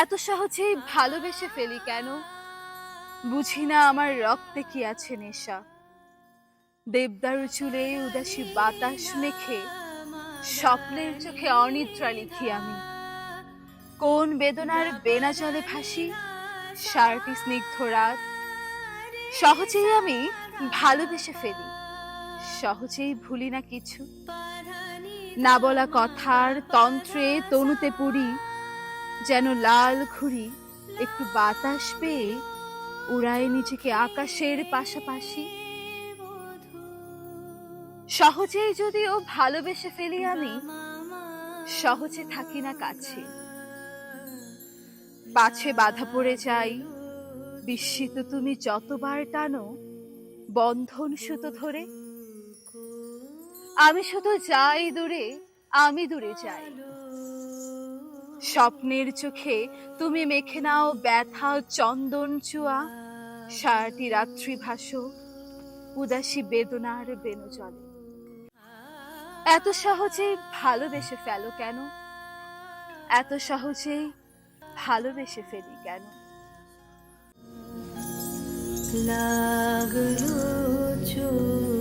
এত সহজেই ভালোবেসে ফেলি কেন? বুঝি না আমার রক্তে কি আছে নেশা। দেবদারু চুলে উদাসী বাতাস মেখে স্বপ্নের চোখে অনিদ্রা লিখি আমি। কোন বেদনার বেনা জলে ভাসি, সারাটি স্নিগ্ধ রাত। সহজেই আমি ভালোবেসে ফেলি, সহজেই ভুলি না কিছু। না বলা কথার তন্ত্রে তনুতে পুরি, যেন লাল ঘুড়ি একটু বাতাস পেয়ে উড়ায় নিজেকে আকাশের পাশাপাশি। সহজেই যদিও ভালোবেসে ফেলি আমি, সহজে থাকি না কাছে। পাছে বাধা পড়ে যাই, বিস্মিত তুমি যতবার টানো বন্ধন সুতো ধরে। আমি শুধু যাই দূরে, আমি দূরে যাই। স্বপ্নের চোখে তুমি মেখে নাও ব্যথা চন্দন চুয়া। সারাটি রাত্রি ভাসো উদাসী বেদনার বেনু জলে। এত সহজেই ভালোবেসে ফেলো কেন? এত সহজেই ভালোবেসে ফেলি কেন? লাগলো চোখ